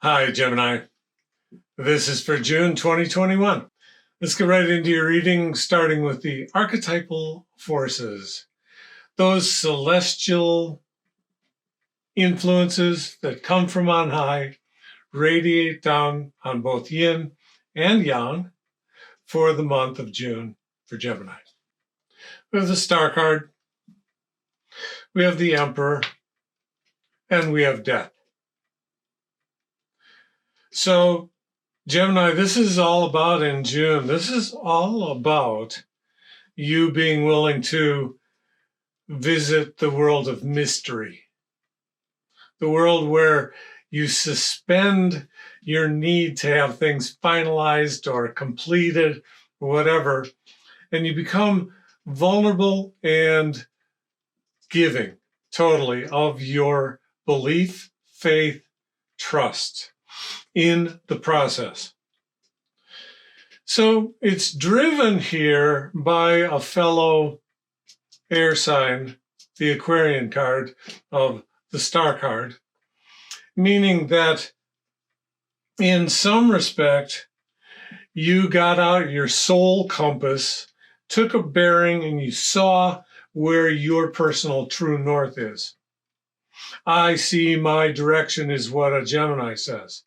Hi, Gemini. This is for June 2021. Let's get right into your reading, starting with the archetypal forces. Those celestial influences that come from on high radiate down on both yin and yang for the month of June for Gemini. We have the Star card, we have the Emperor, and we have Death. So, Gemini, this is all about in June. This is all about you being willing to visit the world of mystery, the world where you suspend your need to have things finalized or completed or whatever, and you become vulnerable and giving totally of your belief, faith, trust in the process. So it's driven here by a fellow air sign, the Aquarian card of the Star card, meaning that in some respect, you got out your soul compass, took a bearing, and you saw where your personal true north is. I see my direction is what a Gemini says.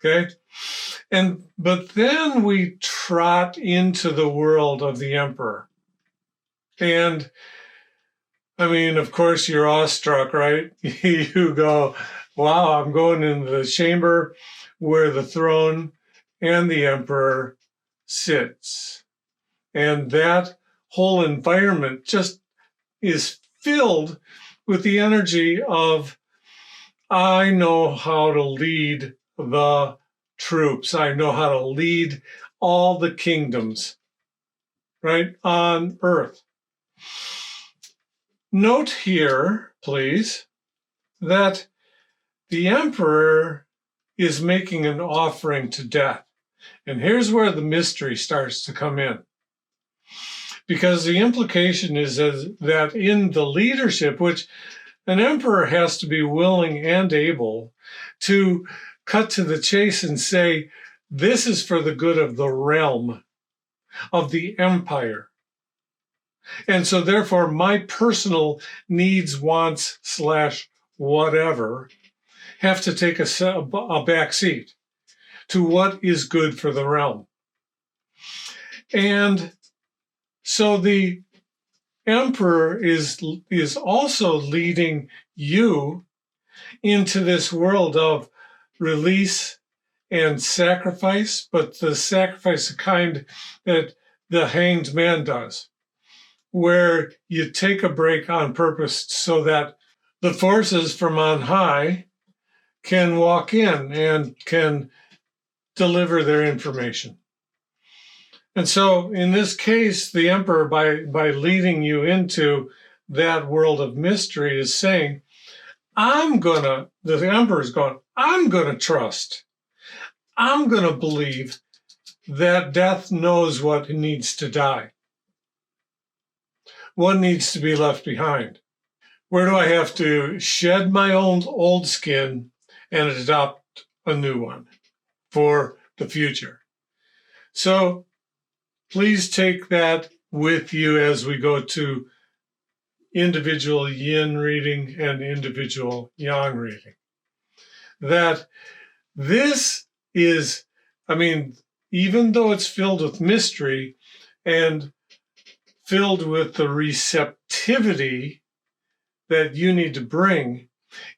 Okay? But then we trot into the world of the Emperor. And I mean, of course, you're awestruck, right? You go, wow, I'm going into the chamber where the throne and the Emperor sits. And that whole environment just is filled with the energy of, I know how to lead the troops. I know how to lead all the kingdoms, right, on earth. Note here, please, that the Emperor is making an offering to Death. And here's where the mystery starts to come in. Because the implication is that in the leadership, which an emperor has to be willing and able to cut to the chase and say, this is for the good of the realm, of the empire. And so therefore, my personal needs, wants, / whatever, have to take a back seat to what is good for the realm. And so the Emperor is also leading you into this world of release and sacrifice, but the sacrifice the kind that the Hanged Man does, where you take a break on purpose so that the forces from on high can walk in and can deliver their information. And so in this case, the Emperor, by leading you into that world of mystery, is saying, the Emperor's going, I'm going to trust. I'm going to believe that Death knows what needs to die. What needs to be left behind? Where do I have to shed my old skin and adopt a new one for the future? So please take that with you as we go to individual yin reading and individual yang reading. That this is, even though it's filled with mystery and filled with the receptivity that you need to bring,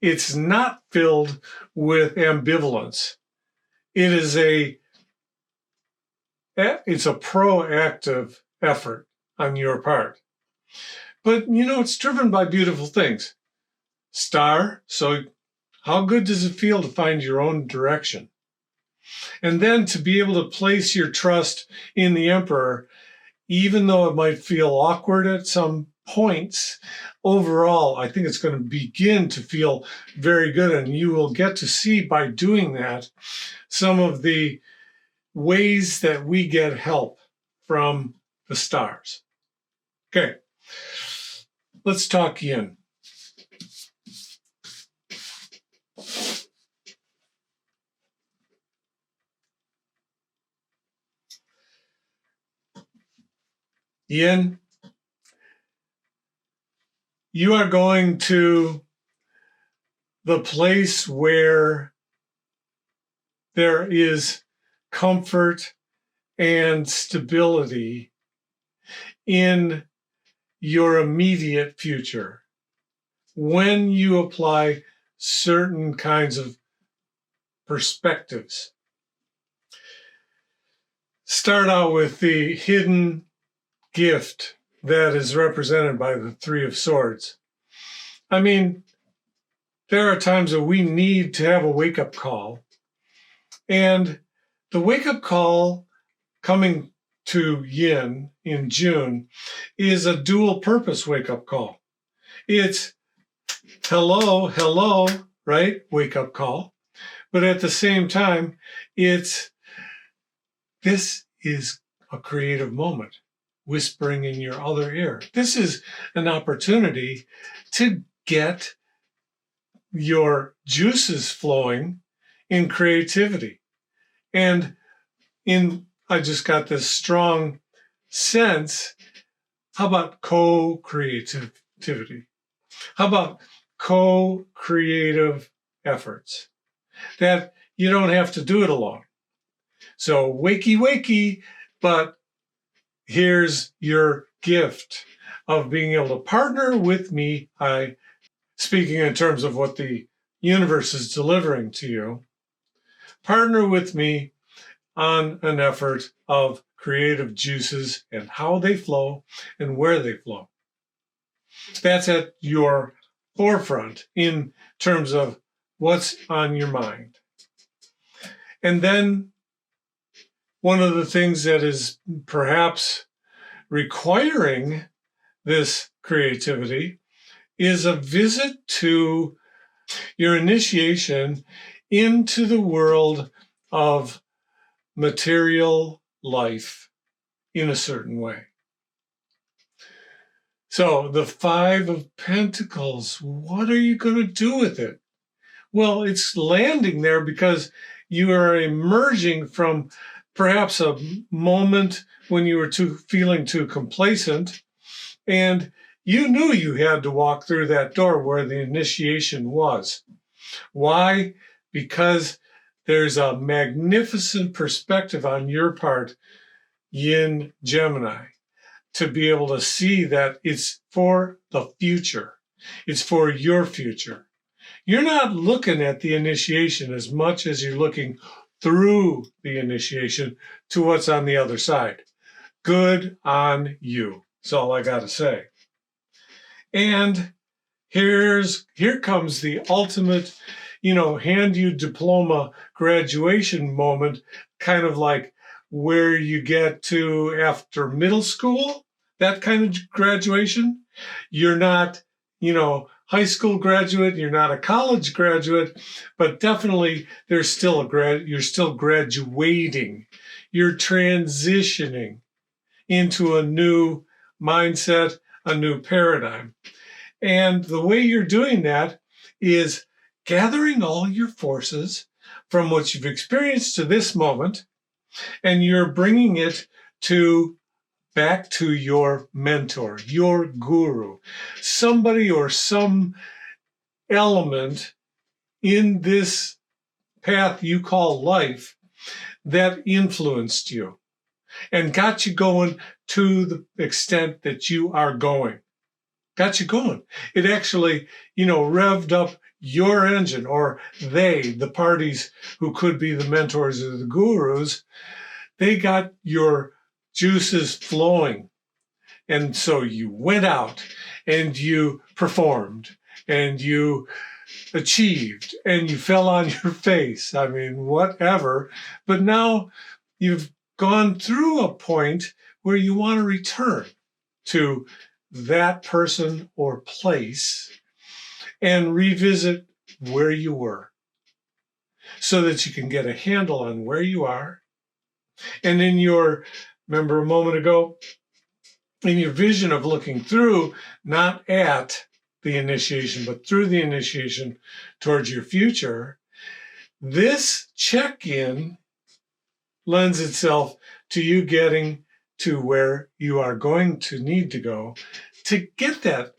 it's not filled with ambivalence. It's a proactive effort on your part. But, it's driven by beautiful things. Star, so how good does it feel to find your own direction? And then to be able to place your trust in the Emperor, even though it might feel awkward at some points, overall, I think it's going to begin to feel very good. And you will get to see by doing that some of the ways that we get help from the stars. Okay, let's talk yin. Yin, you are going to the place where there is comfort and stability in your immediate future when you apply certain kinds of perspectives. Start out with the hidden gift that is represented by the Three of Swords. I mean, there are times that we need to have a wake-up call. And the wake-up call coming to Yin in June is a dual purpose wake-up call. It's hello, right? Wake-up call. But at the same time, this is a creative moment, whispering in your other ear. This is an opportunity to get your juices flowing in creativity. And I just got this strong sense. How about co-creativity? How about co-creative efforts? That you don't have to do it alone. So wakey, but here's your gift of being able to partner with me. Speaking in terms of what the universe is delivering to you, partner with me on an effort of creative juices and how they flow and where they flow. That's at your forefront in terms of what's on your mind. And then one of the things that is perhaps requiring this creativity is a visit to your initiation into the world of material life in a certain way. So the Five of Pentacles, what are you going to do with it? Well, it's landing there because you are emerging from perhaps a moment when you were feeling too complacent, and you knew you had to walk through that door where the initiation was. Why? Because there's a magnificent perspective on your part, Yin Gemini, to be able to see that it's for the future. It's for your future. You're not looking at the initiation as much as you're looking through the initiation to what's on the other side. Good on you. That's all I got to say. And here comes the ultimate, hand you diploma graduation moment, kind of like where you get to after middle school, that kind of graduation. You're not, high school graduate, you're not a college graduate, but definitely there's still you're still graduating. You're transitioning into a new mindset, a new paradigm. And the way you're doing that is gathering all your forces from what you've experienced to this moment, and you're bringing it back to your mentor, your guru, somebody or some element in this path you call life that influenced you and got you going to the extent that you are going. Got you going. It actually, revved up your engine, or the parties who could be the mentors or the gurus, they got your juices flowing. And so you went out and you performed and you achieved and you fell on your face. I mean, whatever. But now you've gone through a point where you want to return to that person or place and revisit where you were so that you can get a handle on where you are. And remember a moment ago, in your vision of looking through, not at the initiation, but through the initiation towards your future, this check-in lends itself to you getting to where you are going to need to go to get that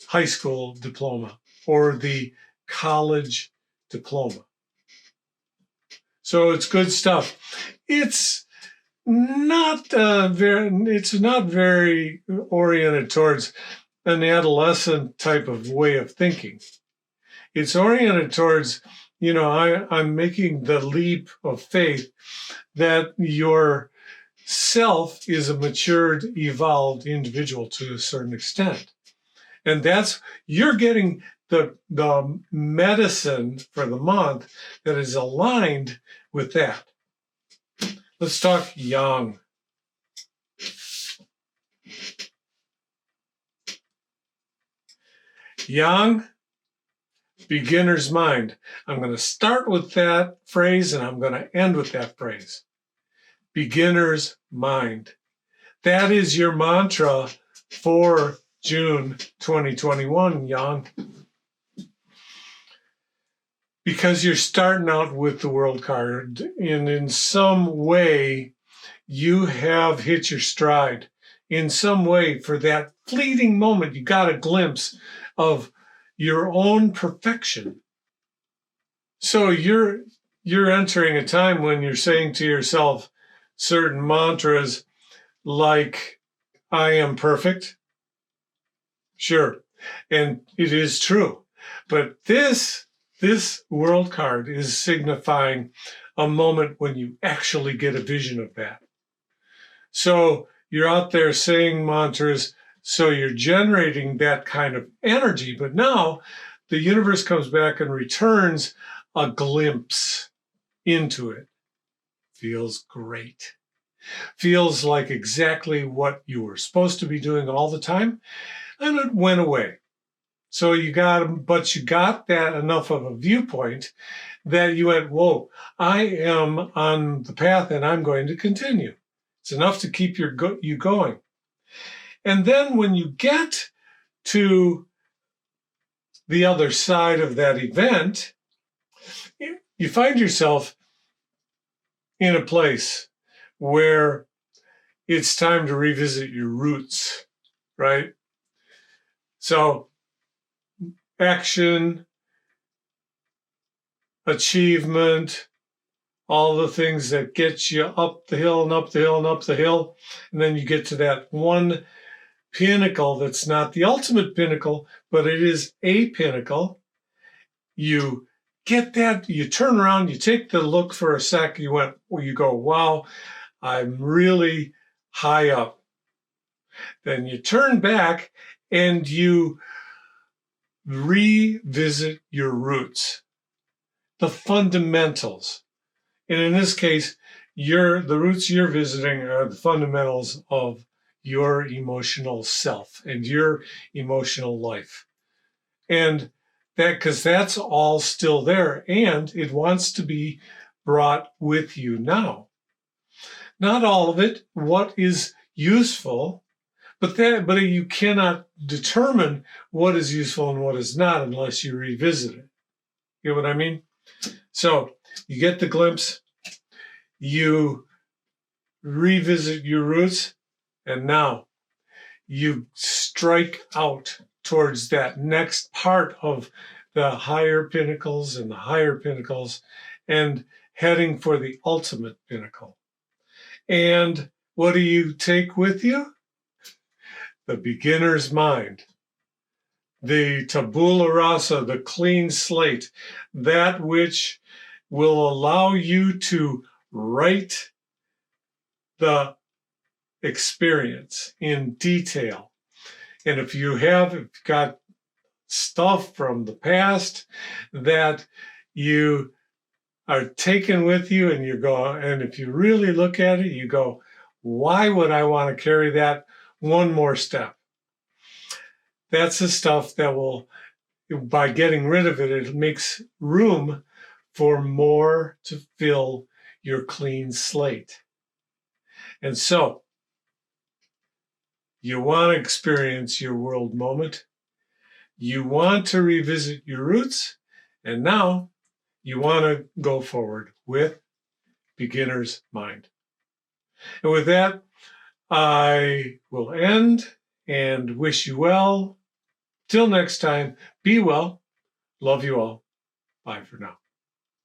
high school diploma or the college diploma. So it's good stuff. It's not very oriented towards an adolescent type of way of thinking. It's oriented towards, I'm making the leap of faith that your self is a matured, evolved individual to a certain extent. And you're getting the medicine for the month that is aligned with that. Let's talk yang. Yang, beginner's mind. I'm going to start with that phrase and I'm going to end with that phrase. Beginner's mind. That is your mantra for June 2021, Yang. Because you're starting out with the World card, and in some way you have hit your stride. In some way, for that fleeting moment, you got a glimpse of your own perfection. So you're entering a time when you're saying to yourself certain mantras like, I am perfect. Sure, and it is true. But this World card is signifying a moment when you actually get a vision of that. So you're out there saying mantras, so you're generating that kind of energy. But now the universe comes back and returns a glimpse into it. Feels great. Feels like exactly what you were supposed to be doing all the time, and it went away. So you got that enough of a viewpoint that you went, whoa, I am on the path and I'm going to continue. It's enough to keep you going. And then when you get to the other side of that event, you find yourself in a place where it's time to revisit your roots, right? So action, achievement, all the things that get you up the hill and up the hill and up the hill. And then you get to that one pinnacle that's not the ultimate pinnacle, but it is a pinnacle. You get that, you turn around, you take the look for a sec, you go, wow, I'm really high up. Then you turn back and you revisit your roots, the fundamentals. And in this case, the roots you're visiting are the fundamentals of your emotional self and your emotional life. And because that's all still there, and it wants to be brought with you now. Not all of it, what is useful, but you cannot determine what is useful and what is not unless you revisit it. You know what I mean? So you get the glimpse, you revisit your roots, and now you strike out towards that next part of the higher pinnacles and heading for the ultimate pinnacle. And what do you take with you? The beginner's mind, the tabula rasa, the clean slate, that which will allow you to write the experience in detail. And if you've got stuff from the past that you are taking with you and and if you really look at it, you go, why would I want to carry that one more step? That's the stuff that will, by getting rid of it, it makes room for more to fill your clean slate. And so, you want to experience your world moment. You want to revisit your roots. And now you want to go forward with beginner's mind. And with that, I will end and wish you well. Till next time, be well. Love you all. Bye for now.